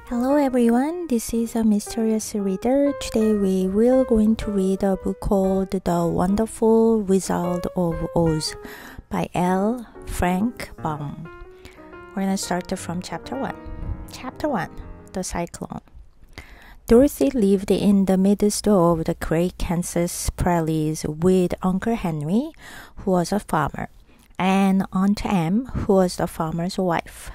Hello everyone, this is a mysterious reader. Today we will going to read a book called The Wonderful Wizard of Oz by L. Frank Baum. We're going to start from chapter 1. Chapter 1, The Cyclone. Dorothy lived in the midst of the great Kansas prairies with Uncle Henry, who was a farmer, and Aunt Em, who was the farmer's wife.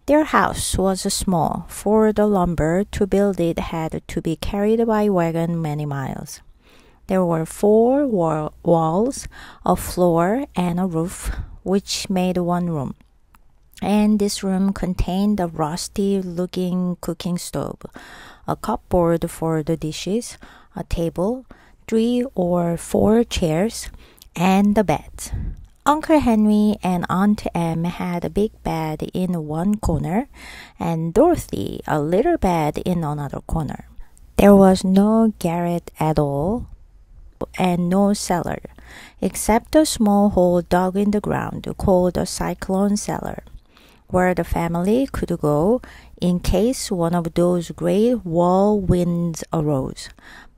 Their house was small, for the lumber to build it had to be carried by wagon many miles. There were 4 walls, a floor, and a roof, which made one room. And this room contained a rusty-looking cooking stove, a cupboard for the dishes, a table, 3 or 4 chairs, and the bed. Uncle Henry and Aunt Em had a big bed in one corner, and Dorothy a little bed in another corner. There was no garret at all, and no cellar, except a small hole dug in the ground called a cyclone cellar, where the family could go in case one of those great whirlwinds arose,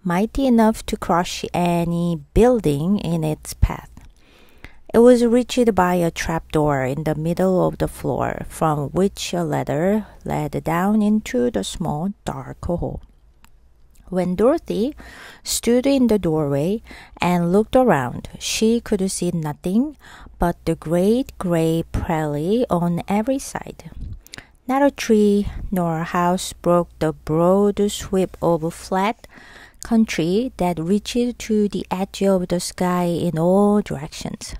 mighty enough to crush any building in its path. It was reached by a trapdoor in the middle of the floor, from which a ladder led down into the small, dark hole. When Dorothy stood in the doorway and looked around, she could see nothing but the great gray prairie on every side. Not a tree nor a house broke the broad sweep of flat country that reached to the edge of the sky in all directions.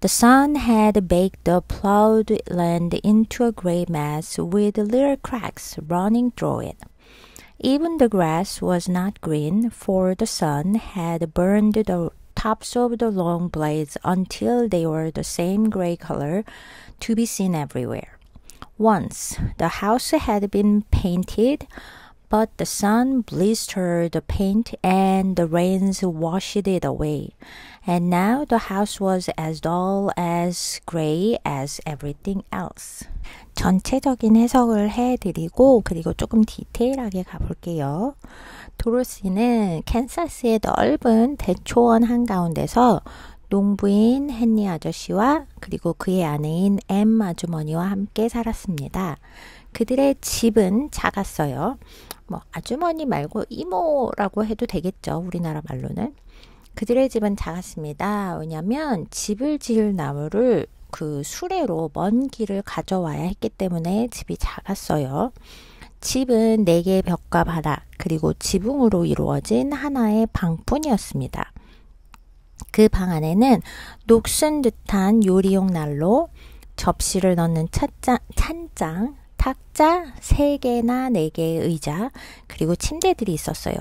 The sun had baked the plowed land into a gray mass with little cracks running through it. Even the grass was not green, for the sun had burned the tops of the long blades until they were the same gray color to be seen everywhere. Once the house had been painted, but the sun blistered the paint and the rains washed it away. And now the house was as dull as gray as everything else. 전체적인 해석을 해드리고 그리고 조금 디테일하게 가볼게요. 도로시는 캔사스의 넓은 대초원 한가운데서 농부인 헨리 아저씨와 그리고 그의 아내인 엠 아주머니와 함께 살았습니다. 그들의 집은 작았어요. 아주머니 말고 이모라고 해도 되겠죠. 우리나라 말로는. 그들의 집은 작았습니다. 왜냐하면 집을 지을 나무를 그 수레로 먼 길을 가져와야 했기 때문에 집이 작았어요. 집은 4개의 벽과 바닥 그리고 지붕으로 이루어진 하나의 방뿐이었습니다. 그 방 안에는 녹슨 듯한 요리용 난로, 접시를 넣는 찬장, 탁자 3개나 4개의 의자, 그리고 침대들이 있었어요.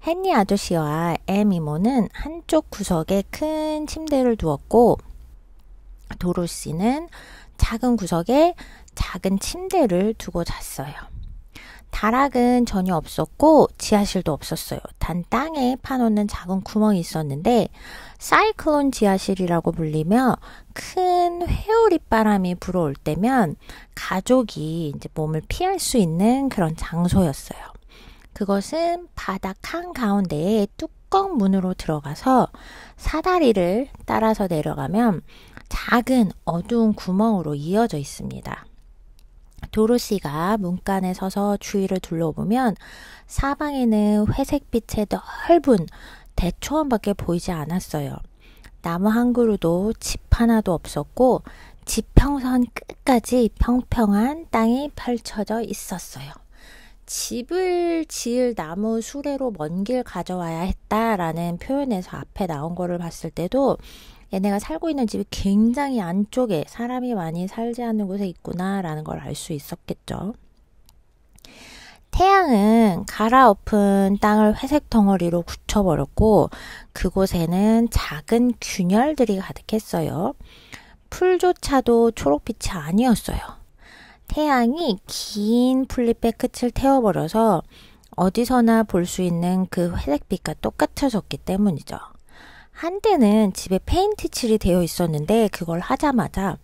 헨리 아저씨와 엠 이모는 한쪽 구석에 큰 침대를 두었고 도로시는 작은 구석에 작은 침대를 두고 잤어요. 다락은 전혀 없었고 지하실도 없었어요. 단 땅에 파놓는 작은 구멍이 있었는데 사이클론 지하실이라고 불리며 큰 회오리바람이 불어올 때면 가족이 이제 몸을 피할 수 있는 그런 장소였어요. 그것은 바닥 한가운데에 뚜껑 문으로 들어가서 사다리를 따라서 내려가면 작은 어두운 구멍으로 이어져 있습니다. 도로시가 문간에 서서 주위를 둘러보면 사방에는 회색빛의 넓은 대초원밖에 보이지 않았어요. 나무 한 그루도 집 하나도 없었고 지평선 끝까지 평평한 땅이 펼쳐져 있었어요. 집을 지을 나무 수레로 먼 길 가져와야 했다라는 표현에서 앞에 나온 거를 봤을 때도 얘네가 살고 있는 집이 굉장히 안쪽에 사람이 많이 살지 않는 곳에 있구나라는 걸 알 수 있었겠죠. 태양은 갈아엎은 땅을 회색 덩어리로 굳혀버렸고 그곳에는 작은 균열들이 가득했어요. 풀조차도 초록빛이 아니었어요. 태양이 긴 풀잎의 끝을 태워버려서 어디서나 볼 수 있는 그 회색빛과 똑같아졌기 때문이죠. 한때는 집에 페인트 칠이 되어 있었는데 그걸 하자마자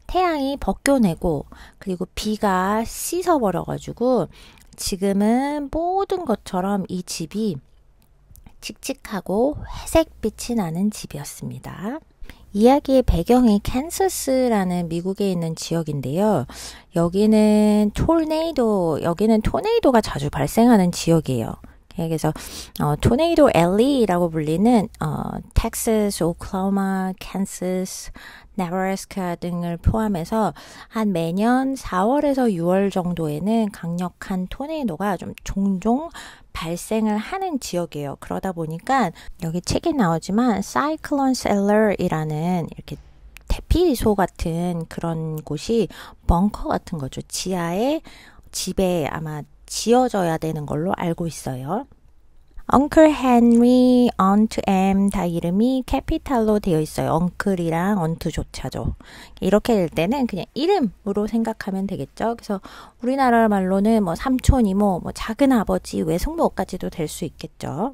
태양이 벗겨내고 그리고 비가 씻어버려가지고 지금은 모든 것처럼 이 집이 칙칙하고 회색빛이 나는 집이었습니다. 이야기의 배경이 캔서스라는 미국에 있는 지역인데요. 여기는 토네이도가 자주 발생하는 지역이에요. 그래서 토네이도 앨리라고 불리는 텍사스, 오클라호마, 캔서스, 네브라스카 등을 포함해서 한 매년 4월에서 6월 정도에는 강력한 토네이도가 좀 종종 발생을 하는 지역이에요. 그러다 보니까 여기 책에 나오지만 사이클론 셀러이라는 이렇게 대피소 같은 그런 곳이 벙커 같은 거죠. 지하에 집에 아마 지어져야 되는 걸로 알고 있어요. Uncle Henry, Aunt Em 다 이름이 캐피탈로 되어 있어요. 엉클이랑 언트조차죠. 이렇게 될 때는 그냥 이름으로 생각하면 되겠죠. 그래서 우리나라 말로는 뭐 삼촌, 이모, 뭐 작은 아버지, 외숙모까지도 될 수 있겠죠.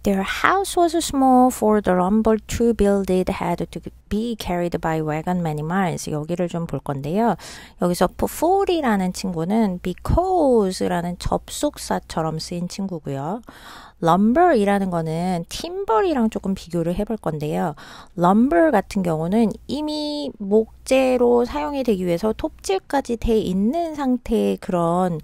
Their house was small for the lumber to build it had to be carried by wagon many miles. 여기를 좀 볼 건데요. 여기서 for이라는 친구는 because라는 접속사처럼 쓰인 친구고요. lumber이라는 거는 timber이랑 조금 비교를 해볼 건데요. lumber 같은 경우는 이미 목재로 사용이 되기 위해서 톱질까지 돼 있는 상태의 그런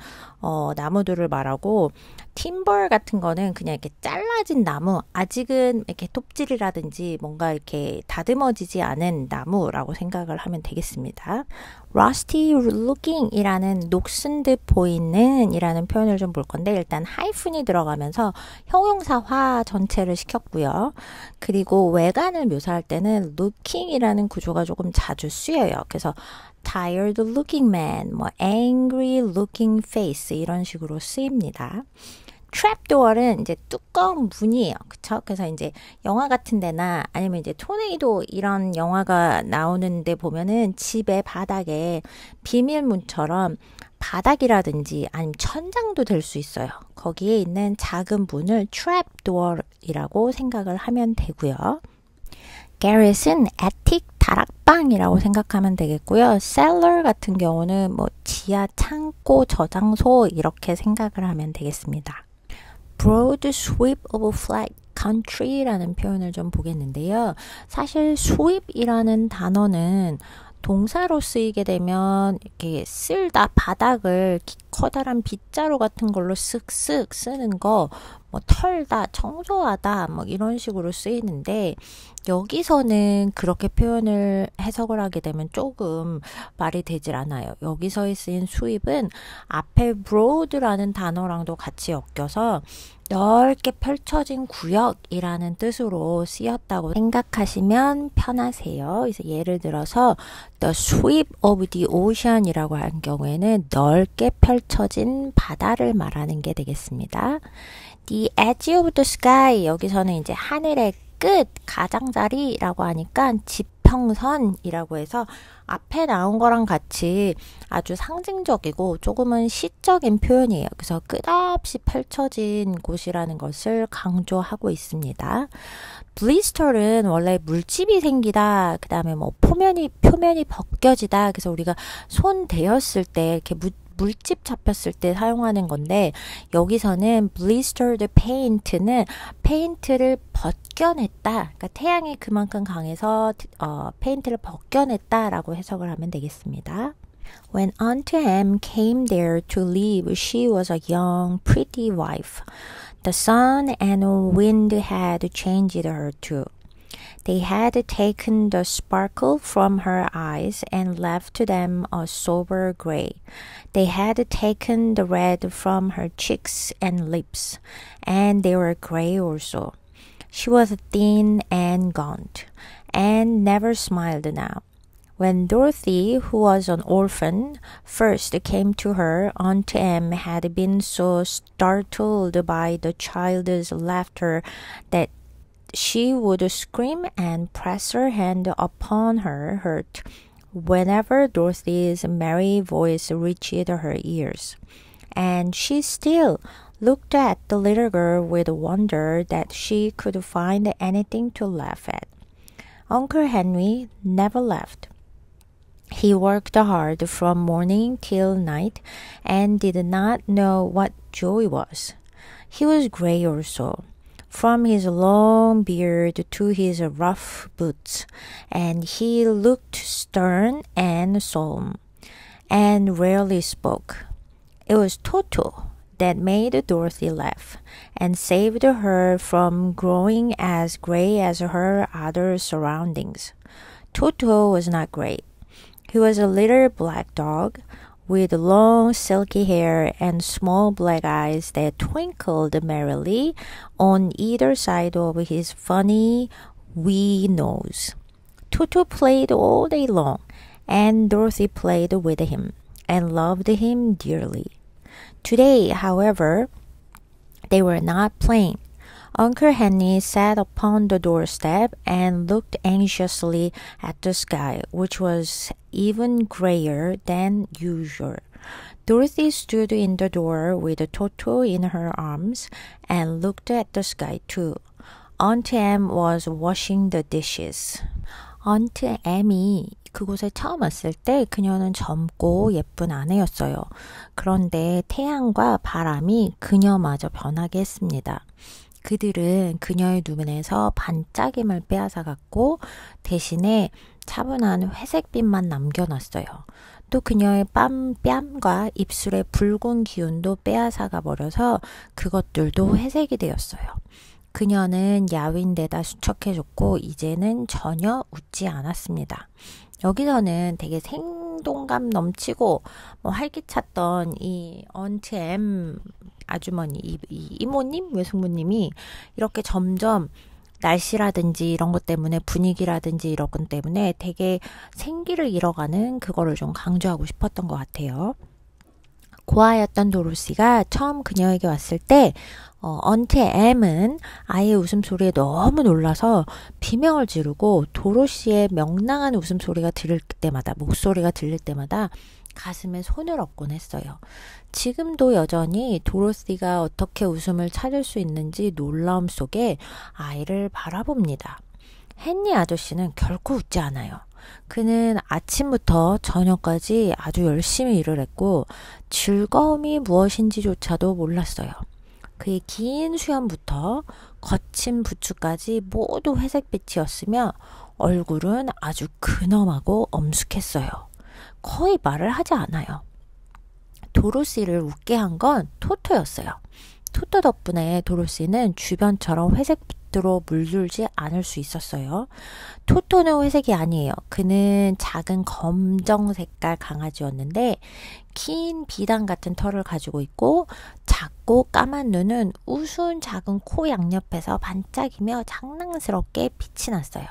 나무들을 말하고 timber 같은 거는 그냥 이렇게 잘라진 나무, 아직은 이렇게 톱질이라든지 뭔가 이렇게 다듬어지지 않은 나무라고 생각을 하면 되겠습니다. rusty looking이라는 녹슨 듯 보이는 이라는 표현을 좀 볼 건데 일단 하이픈이 들어가면서 형용사화 전체를 시켰고요. 그리고 외관을 묘사할 때는 looking이라는 구조가 조금 자주 쓰여요. 그래서 tired looking man, 뭐 angry looking face 이런 식으로 쓰입니다. 트랩도어는 이제 뚜껑 문이에요. 그쵸? 그래서 이제 영화 같은 데나 아니면 이제 토네이도 이런 영화가 나오는데 보면은 집의 바닥에 비밀문처럼 바닥이라든지 아니면 천장도 될 수 있어요. 거기에 있는 작은 문을 트랩도어이라고 생각을 하면 되고요. Garret은 attic 다락방이라고 생각하면 되겠고요. cellar 같은 경우는 뭐 지하 창고 저장소 이렇게 생각을 하면 되겠습니다. broad sweep of flat country라는 표현을 좀 보겠는데요. 사실 sweep이라는 단어는 동사로 쓰이게 되면 이렇게 쓸다 바닥을 커다란 빗자루 같은 걸로 쓱쓱 쓰는 거, 뭐 털다, 청소하다 뭐 이런 식으로 쓰이는데 여기서는 그렇게 표현을 해석을 하게 되면 조금 말이 되질 않아요. 여기서 쓰인 sweep은 앞에 broad라는 단어랑도 같이 엮여서 넓게 펼쳐진 구역이라는 뜻으로 쓰였다고 생각하시면 편하세요. 그래서 예를 들어서 the sweep of the ocean이라고 하는 경우에는 넓게 펼쳐진 바다를 말하는 게 되겠습니다. The edge of the sky 여기서는 이제 하늘의 끝, 가장자리라고 하니까 지평선이라고 해서 앞에 나온 거랑 같이 아주 상징적이고 조금은 시적인 표현이에요. 그래서 끝없이 펼쳐진 곳이라는 것을 강조하고 있습니다. 블리스터는 원래 물집이 생기다, 그 다음에 뭐 표면이 벗겨지다. 그래서 우리가 손 대었을 때 이렇게 물집 잡혔을 때 사용하는 건데 여기서는 blistered paint는 페인트를 벗겨냈다. 그러니까 태양이 그만큼 강해서 페인트를 벗겨냈다라고 해석을 하면 되겠습니다. When Aunt Em came there to live, she was a young, pretty wife. The sun and wind had changed her too. They had taken the sparkle from her eyes and left them a sober gray. They had taken the red from her cheeks and lips, and they were gray also. She was thin and gaunt, and never smiled now. When Dorothy, who was an orphan, first came to her, Aunt Em had been so startled by the child's laughter that she would scream and press her hand upon her hurt whenever Dorothy's merry voice reached her ears. And she still looked at the little girl with wonder that she could find anything to laugh at. Uncle Henry never laughed. He worked hard from morning till night and did not know what joy was. He was gray also, from his long beard to his rough boots, and he looked stern and solemn, and rarely spoke. It was Toto that made Dorothy laugh, and saved her from growing as gray as her other surroundings. Toto was not gray. He was a little black dog with long silky hair and small black eyes that twinkled merrily on either side of his funny wee nose. Toto played all day long, and Dorothy played with him and loved him dearly. Today, however, they were not playing. Uncle Henry sat upon the doorstep and looked anxiously at the sky, which was even grayer than usual. Dorothy stood in the door with Toto in her arms and looked at the sky too. Aunt Em was washing the dishes. Aunt Em이 그곳에 처음 왔을 때 그녀는 젊고 예쁜 아내였어요. 그런데 태양과 바람이 그녀마저 변하게 했습니다. 그들은 그녀의 눈에서 반짝임을 빼앗아갔고 대신에 차분한 회색빛만 남겨놨어요. 또 그녀의 뺨과 입술의 붉은 기운도 빼앗아가 버려서 그것들도 회색이 되었어요. 그녀는 야윈데다 수척해졌고 이제는 전혀 웃지 않았습니다. 여기서는 되게 생동감 넘치고 활기찼던 이 언트 엠 아주머니, 이 이모님, 외숙모님이 이렇게 점점 날씨라든지 이런 것 때문에 분위기라든지 이런 것 때문에 되게 생기를 잃어가는 그거를 좀 강조하고 싶었던 것 같아요. 고아였던 도로시가 처음 그녀에게 왔을 때 언트 엠은 아이의 웃음소리에 너무 놀라서 비명을 지르고 도로시의 명랑한 웃음소리가 목소리가 들릴 때마다 가슴에 손을 얹곤 했어요. 지금도 여전히 도로시가 어떻게 웃음을 찾을 수 있는지 놀라움 속에 아이를 바라봅니다. 헨리 아저씨는 결코 웃지 않아요. 그는 아침부터 저녁까지 아주 열심히 일을 했고 즐거움이 무엇인지조차도 몰랐어요. 그의 긴 수염부터 거친 부츠까지 모두 회색빛이었으며 얼굴은 아주 근엄하고 엄숙했어요. 거의 말을 하지 않아요. 도로시를 웃게 한 건 토토였어요. 토토 덕분에 도로시는 주변처럼 회색빛으로 물들지 않을 수 있었어요. 토토는 회색이 아니에요. 그는 작은 검정 색깔 강아지였는데 긴 비단 같은 털을 가지고 있고 작고 까만 눈은 우스운 작은 코 양옆에서 반짝이며 장난스럽게 빛이 났어요.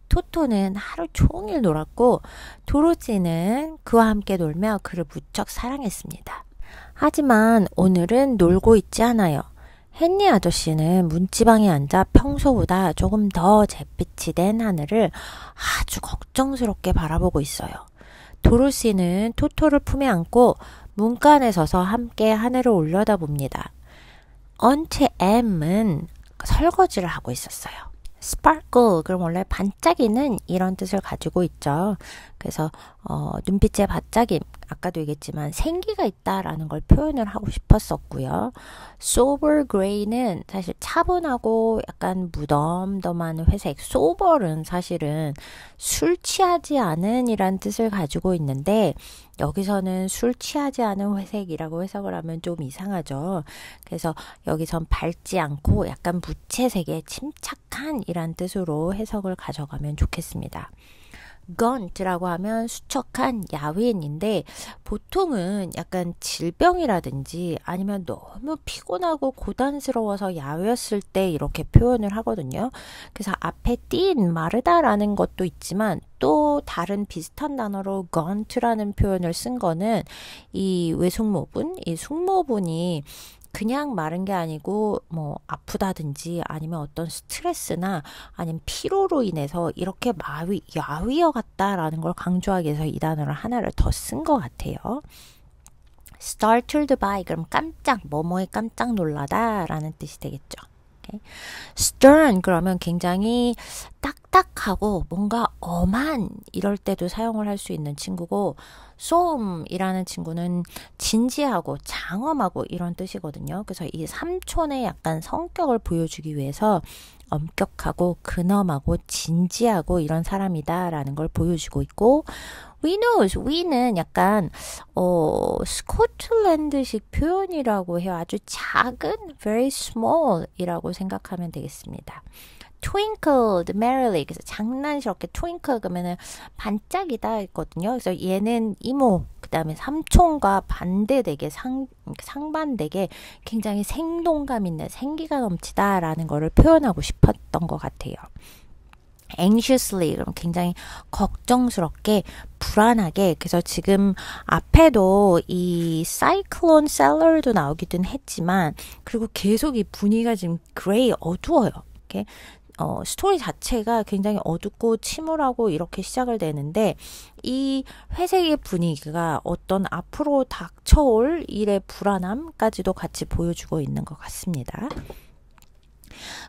토토는 하루 종일 놀았고 도로시는 그와 함께 놀며 그를 무척 사랑했습니다. 하지만 오늘은 놀고 있지 않아요. 헨리 아저씨는 문지방에 앉아 평소보다 조금 더 잿빛이 된 하늘을 아주 걱정스럽게 바라보고 있어요. 도로시는 토토를 품에 안고 문간에 서서 함께 하늘을 올려다봅니다. 언트 엠은 설거지를 하고 있었어요. sparkle, 그럼 원래 반짝이는 이런 뜻을 가지고 있죠. 그래서 눈빛의 반짝임, 아까도 얘기했지만 생기가 있다라는 걸 표현을 하고 싶었었고요. sober gray는 사실 차분하고 약간 무덤덤한 회색, sober은 사실은 술 취하지 않은 이란 뜻을 가지고 있는데 여기서는 술 취하지 않은 회색이라고 해석을 하면 좀 이상하죠. 그래서 여기선 밝지 않고 약간 무채색의 침착한 이란 뜻으로 해석을 가져가면 좋겠습니다. gaunt라고 하면 수척한 야윈인데 보통은 약간 질병이라든지 아니면 너무 피곤하고 고단스러워서 야위었을 때 이렇게 표현을 하거든요. 그래서 앞에 띈 마르다라는 것도 있지만 또 다른 비슷한 단어로 gaunt라는 표현을 쓴 거는 이 외숙모분, 이 숙모분이 그냥 마른 게 아니고 뭐 아프다든지 아니면 어떤 스트레스나 아니면 피로로 인해서 이렇게 야위어 같다라는 걸 강조하기 위해서 이 단어를 하나를 더 쓴 것 같아요. startled by, 그럼 깜짝, 뭐뭐에 깜짝 놀라다 라는 뜻이 되겠죠. Okay? stern 그러면 굉장히 딱딱하고 뭔가 엄한 이럴 때도 사용을 할 수 있는 친구고 solemn이라는 친구는 진지하고 장엄하고 이런 뜻이거든요. 그래서 이 삼촌의 약간 성격을 보여주기 위해서 엄격하고 근엄하고 진지하고 이런 사람이다라는 걸 보여주고 있고 we knows, we는 약간 스코틀랜드식 표현이라고 해요. 아주 작은 very small 이라고 생각하면 되겠습니다. twinkled merrily 그래서 장난스럽게 twinkle 그러면은 반짝이다 있거든요. 그래서 얘는 이모 그 다음에 삼촌과 반대되게 상반되게 굉장히 생동감 있는 생기가 넘치다 라는 거를 표현하고 싶었던 것 같아요. anxiously 그럼 굉장히 걱정스럽게 불안하게 그래서 지금 앞에도 이 cyclone cellar도 나오기는 했지만 그리고 계속 이 분위기가 지금 그레이 어두워요. 이렇게 스토리 자체가 굉장히 어둡고 침울하고 이렇게 시작을 되는데 이 회색의 분위기가 어떤 앞으로 닥쳐올 일의 불안함까지도 같이 보여주고 있는 것 같습니다.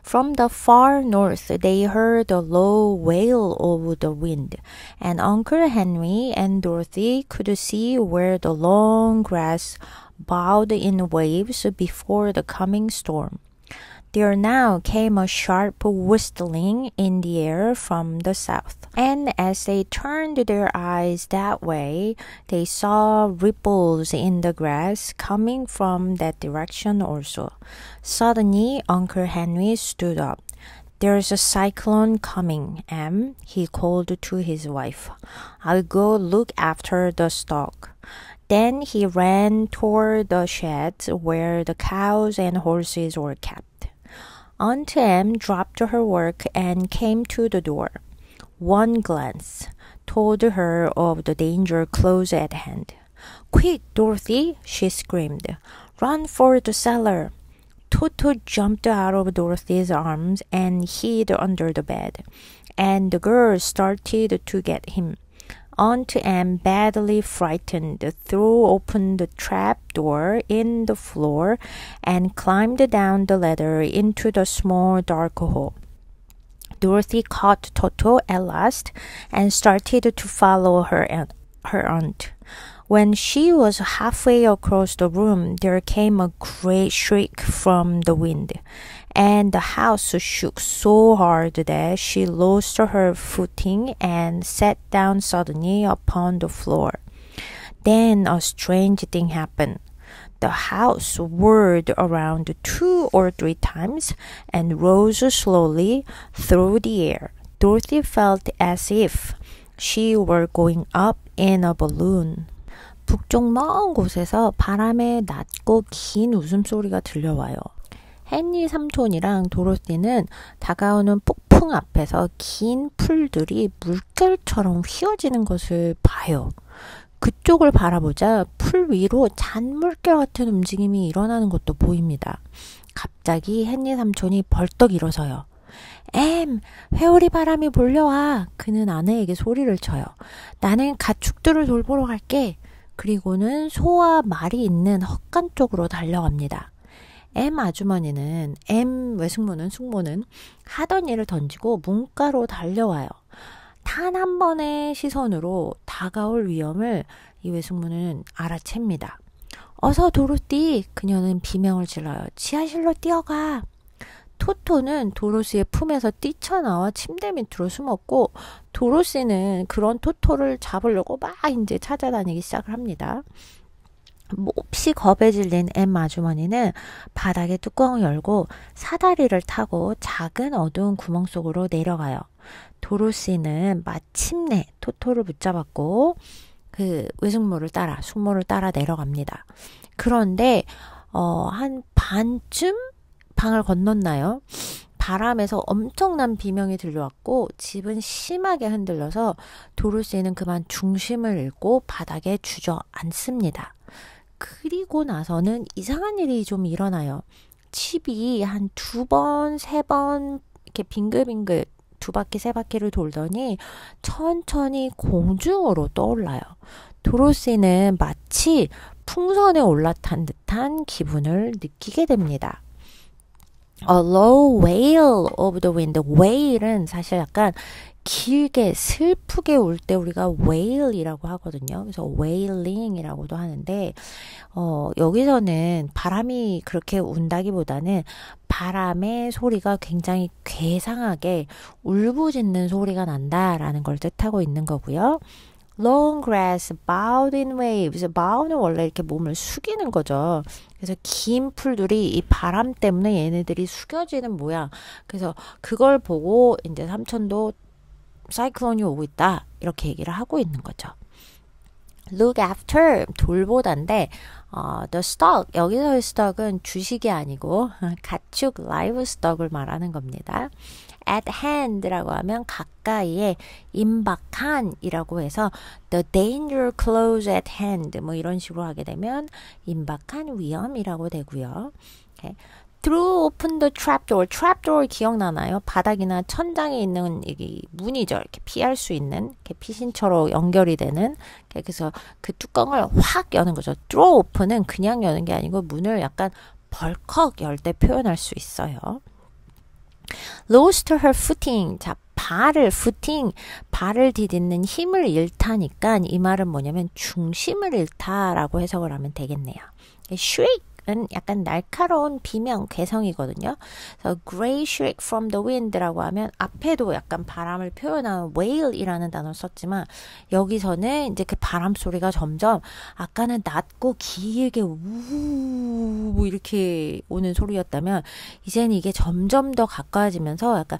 From the far north, they heard a low wail of the wind, and Uncle Henry and Dorothy could see where the long grass bowed in waves before the coming storm. There now came a sharp whistling in the air from the south, and as they turned their eyes that way, they saw ripples in the grass coming from that direction also. Suddenly, Uncle Henry stood up. "There's a cyclone coming, Em," he called to his wife. "I'll go look after the stock." Then he ran toward the sheds where the cows and horses were kept. Aunt Em dropped her work and came to the door. One glance told her of the danger close at hand. "Quick, Dorothy!" she screamed. "Run for the cellar!" Toto jumped out of Dorothy's arms and hid under the bed, and the girls started to get him. Aunt Em, badly frightened, threw open the trap door in the floor and climbed down the ladder into the small dark hole. Dorothy caught Toto at last and started to follow her aunt. When she was halfway across the room, there came a great shriek from the wind, and the house shook so hard that she lost her footing and sat down suddenly upon the floor. Then a strange thing happened. The house whirled around 2 or 3 times and rose slowly through the air. Dorothy felt as if she were going up in a balloon. 북쪽 먼 곳에서 바람의 낮고 긴 웃음소리가 들려와요. 헨리 삼촌이랑 도로시는 다가오는 폭풍 앞에서 긴 풀들이 물결처럼 휘어지는 것을 봐요. 그쪽을 바라보자 풀 위로 잔물결 같은 움직임이 일어나는 것도 보입니다. 갑자기 헨리 삼촌이 벌떡 일어서요. "엠, 회오리 바람이 몰려와." 그는 아내에게 소리를 쳐요. "나는 가축들을 돌보러 갈게." 그리고는 소와 말이 있는 헛간 쪽으로 달려갑니다. 엠 아주머니는 엠 외숙모는 숙모는 하던 일을 던지고 문가로 달려와요. 단 한 번의 시선으로 다가올 위험을 이 외숙모는 알아챕니다. "어서 도로띠!" 그녀는 비명을 질러요. "지하실로 뛰어가!" 토토는 도로시의 품에서 뛰쳐나와 침대 밑으로 숨었고 도로시는 그런 토토를 잡으려고 막 이제 찾아다니기 시작을 합니다. 몹시 겁에 질린 엠 아주머니는 바닥에 뚜껑을 열고 사다리를 타고 작은 어두운 구멍 속으로 내려가요. 도로시는 마침내 토토를 붙잡았고 그 외숙모를 따라 숙모를 따라 내려갑니다. 그런데 한 반쯤 방을 건넜나요? 바람에서 엄청난 비명이 들려왔고 집은 심하게 흔들려서 도로시는 그만 중심을 잃고 바닥에 주저앉습니다. 그리고 나서는 이상한 일이 좀 일어나요. 집이 한 2번, 3번 이렇게 빙글빙글 2바퀴, 3바퀴를 돌더니 천천히 공중으로 떠올라요. 도로시는 마치 풍선에 올라탄 듯한 기분을 느끼게 됩니다. A low wail of the wind. wail은 사실 약간 길게 슬프게 울 때 우리가 wail이라고 하거든요. 그래서 wailing이라고도 하는데 여기서는 바람이 그렇게 운다기보다는 바람의 소리가 굉장히 괴상하게 울부짖는 소리가 난다라는 걸 뜻하고 있는 거고요. Long grass bowed in waves. bow는 원래 이렇게 몸을 숙이는 거죠. 그래서 긴 풀들이 이 바람 때문에 얘네들이 숙여지는 모양. 그래서 그걸 보고 이제 삼천도 사이클론이 오고 있다. 이렇게 얘기를 하고 있는 거죠. Look after 돌보다인데 the stock 여기서의 stock은 주식이 아니고 가축 livestock을 말하는 겁니다. At hand라고 하면 가까이에 임박한이라고 해서 the danger close at hand 뭐 이런 식으로 하게 되면 임박한 위험이라고 되고요. Okay. Throw open the trapdoor. trapdoor 기억나나요? 바닥이나 천장에 있는 이 문이죠. 이렇게 피할 수 있는 이렇게 피신처로 연결이 되는. 그래서 그 뚜껑을 확 여는 거죠. Throw open은 그냥 여는 게 아니고 문을 약간 벌컥 열 때 표현할 수 있어요. Lost her footing. 자, 발을 디딛는 힘을 잃다니까 이 말은 뭐냐면 중심을 잃다라고 해석을 하면 되겠네요. Shriek 은 약간 날카로운 비명, 괴성이거든요. 그래서 Grey shriek from the wind라고 하면 앞에도 약간 바람을 표현하는 wail이라는 단어를 썼지만 여기서는 이제 그 바람 소리가 점점 아까는 낮고 길게 우 이렇게 오는 소리였다면 이제는 이게 점점 더 가까워지면서 약간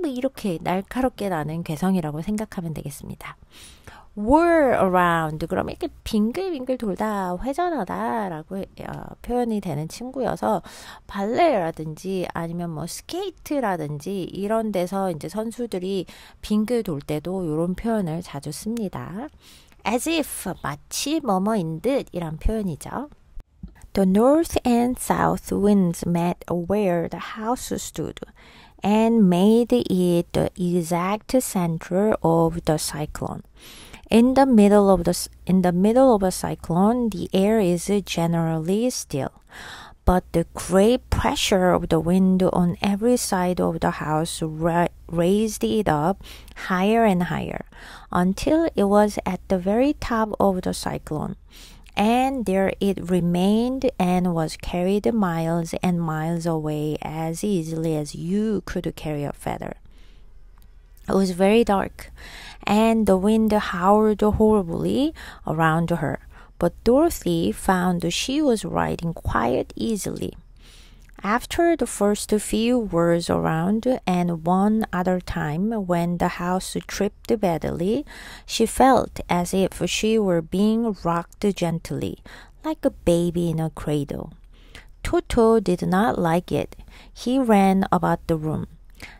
뭐 이렇게 날카롭게 나는 괴성이라고 생각하면 되겠습니다. whirl around 그럼 이렇게 빙글빙글 돌다 회전하다 라고 표현이 되는 친구여서 발레라든지 아니면 뭐 스케이트라든지 이런 데서 이제 선수들이 빙글 돌 때도 이런 표현을 자주 씁니다. as if 마치 뭐뭐인 듯 이란 표현이죠. The north and south winds met where the house stood and made it the exact center of the cyclone. In the middle of a cyclone, the air is generally still, but the great pressure of the wind on every side of the house raised it up higher and higher until it was at the very top of the cyclone. And there it remained and was carried miles and miles away as easily as you could carry a feather. It was very dark, and the wind howled horribly around her, but Dorothy found she was riding quite easily. After the first few whirls around and one other time when the house tripped badly, she felt as if she were being rocked gently, like a baby in a cradle. Toto did not like it. He ran about the room,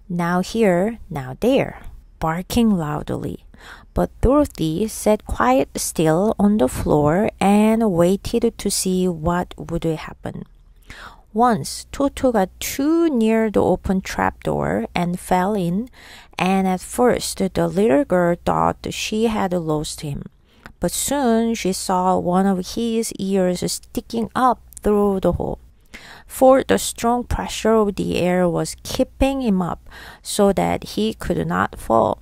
now here, now there, barking loudly. But Dorothy sat quite still on the floor and waited to see what would happen. Once, Toto got too near the open trapdoor and fell in, and at first the little girl thought she had lost him. But soon she saw one of his ears sticking up through the hole. For the strong pressure of the air was keeping him up so that he could not fall.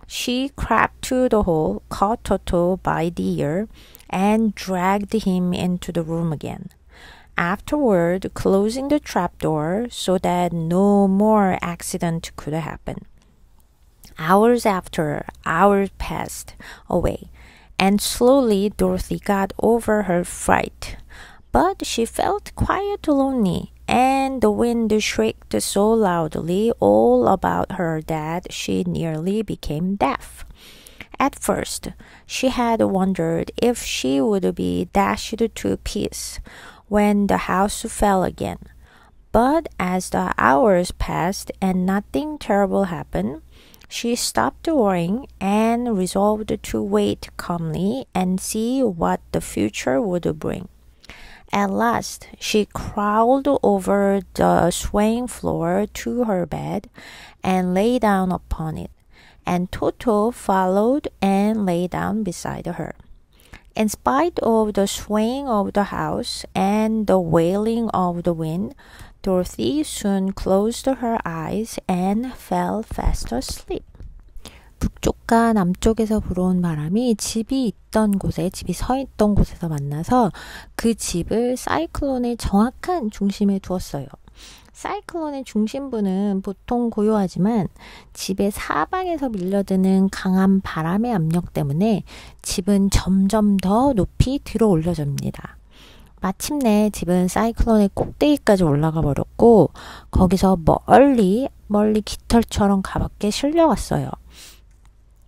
She crept to the hole, caught Toto by the ear, and dragged him into the room again. Afterward, closing the trapdoor so that no more accident could happen. Hours passed away, and slowly Dorothy got over her fright. But she felt quite lonely, and the wind shrieked so loudly all about her that she nearly became deaf. At first, she had wondered if she would be dashed to pieces when the house fell again. But as the hours passed and nothing terrible happened, she stopped worrying and resolved to wait calmly and see what the future would bring. At last, she crawled over the swaying floor to her bed and lay down upon it, and Toto followed and lay down beside her. In spite of the swaying of the house and the wailing of the wind, Dorothy soon closed her eyes and fell fast asleep. 북쪽과 남쪽에서 불어온 바람이 집이 서 있던 곳에서 만나서 그 집을 사이클론의 정확한 중심에 두었어요. 사이클론의 중심부는 보통 고요하지만 집의 사방에서 밀려드는 강한 바람의 압력 때문에 집은 점점 더 높이 들어 올려집니다. 마침내 집은 사이클론의 꼭대기까지 올라가 버렸고 거기서 멀리 깃털처럼 가볍게 실려갔어요.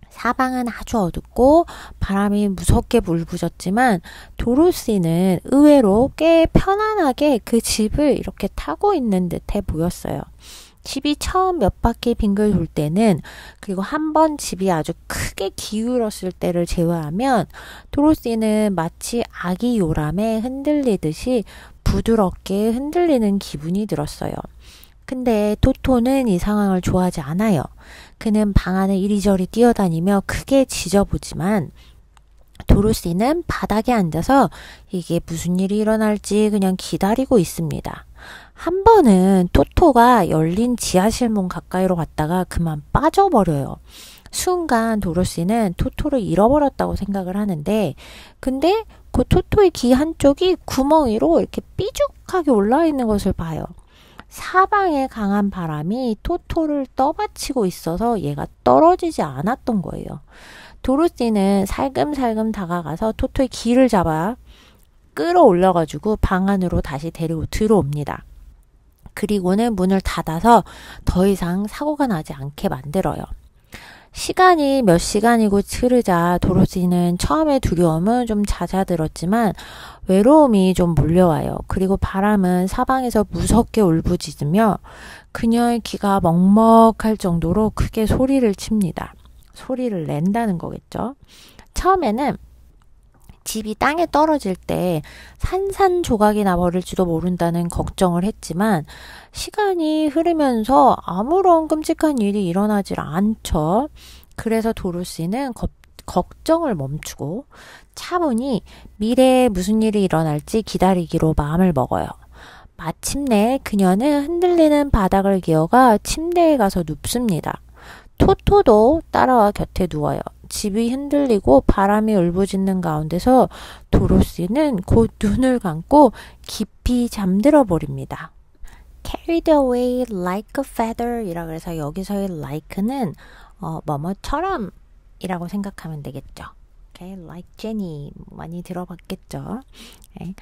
사방은 아주 어둡고 바람이 무섭게 불부졌지만 도로시는 의외로 꽤 편안하게 그 집을 이렇게 타고 있는 듯해 보였어요. 집이 처음 몇 바퀴 빙글 돌 때는 그리고 한 번 집이 아주 크게 기울었을 때를 제외하면 도로시는 마치 아기 요람에 흔들리듯이 부드럽게 흔들리는 기분이 들었어요. 근데 토토는 이 상황을 좋아하지 않아요. 그는 방 안을 이리저리 뛰어다니며 크게 짖어보지만 도로시는 바닥에 앉아서 이게 무슨 일이 일어날지 그냥 기다리고 있습니다. 한 번은 토토가 열린 지하실 문 가까이로 갔다가 그만 빠져버려요. 순간 도로시는 토토를 잃어버렸다고 생각을 하는데 근데 그 토토의 귀 한쪽이 구멍이로 이렇게 삐죽하게 올라와 있는 것을 봐요. 사방에 강한 바람이 토토를 떠받치고 있어서 얘가 떨어지지 않았던 거예요. 도로시는 살금살금 다가가서 토토의 귀를 잡아 끌어올려가지고 방 안으로 다시 데리고 들어옵니다. 그리고는 문을 닫아서 더 이상 사고가 나지 않게 만들어요. 시간이 몇 시간이고 흐르자 도로시는 처음에 두려움은 좀 잦아들었지만 외로움이 좀 몰려와요. 그리고 바람은 사방에서 무섭게 울부짖으며 그녀의 귀가 먹먹할 정도로 크게 소리를 칩니다. 소리를 낸다는 거겠죠. 처음에는 집이 땅에 떨어질 때 산산조각이 나버릴지도 모른다는 걱정을 했지만 시간이 흐르면서 아무런 끔찍한 일이 일어나질 않죠. 그래서 도로시는 걱정을 멈추고 차분히 미래에 무슨 일이 일어날지 기다리기로 마음을 먹어요. 마침내 그녀는 흔들리는 바닥을 기어가 침대에 가서 눕습니다. 토토도 따라와 곁에 누워요. 집이 흔들리고 바람이 울부짖는 가운데서 도로시는 곧 눈을 감고 깊이 잠들어 버립니다. Carried away like a feather 이라 그래서 여기서의 like는 뭐뭐처럼 이라고 생각하면 되겠죠. Okay, like Jenny 많이 들어봤겠죠. Okay.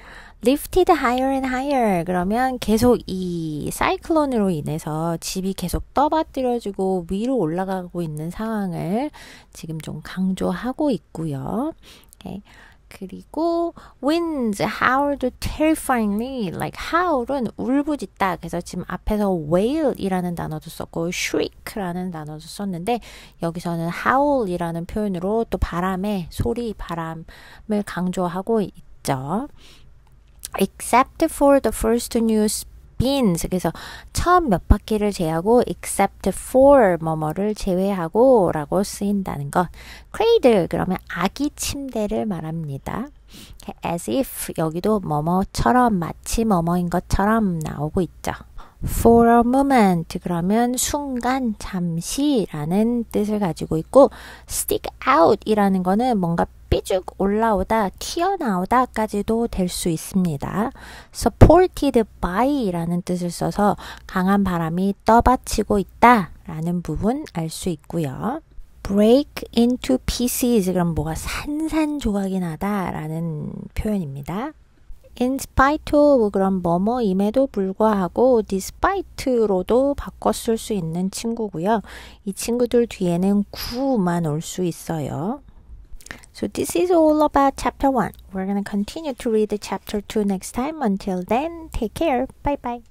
Lifted higher and higher 그러면 계속 이 사이클론으로 인해서 집이 계속 떠받들여지고 위로 올라가고 있는 상황을 지금 좀 강조하고 있고요. Okay. 그리고 winds howled terrifyingly like howl은 울부짖다 그래서 지금 앞에서 wail이라는 단어도 썼고 shriek라는 단어도 썼는데 여기서는 howl이라는 표현으로 또 바람의 소리 바람을 강조하고 있죠. except for the first new spins 그래서 처음 몇 바퀴를 제외하고 except for 뭐뭐를 제외하고 라고 쓰인다는 것. cradle 그러면 아기 침대를 말합니다. as if 여기도 뭐뭐처럼 마치 뭐뭐인 것처럼 나오고 있죠. for a moment 그러면 순간 잠시라는 뜻을 가지고 있고 stick out 이라는 거는 뭔가 삐죽 올라오다 튀어나오다까지도 될 수 있습니다. supported by 라는 뜻을 써서 강한 바람이 떠받치고 있다 라는 부분 알 수 있고요. break into pieces 그럼 뭐가 산산조각이 나다 라는 표현입니다. in spite of 그럼 뭐뭐임에도 불구하고 despite로도 바꿔 쓸 수 있는 친구고요. 이 친구들 뒤에는 구만 올 수 있어요. So this is all about chapter 1. We're going to continue to read the chapter 2 next time. Until then, take care. Bye bye.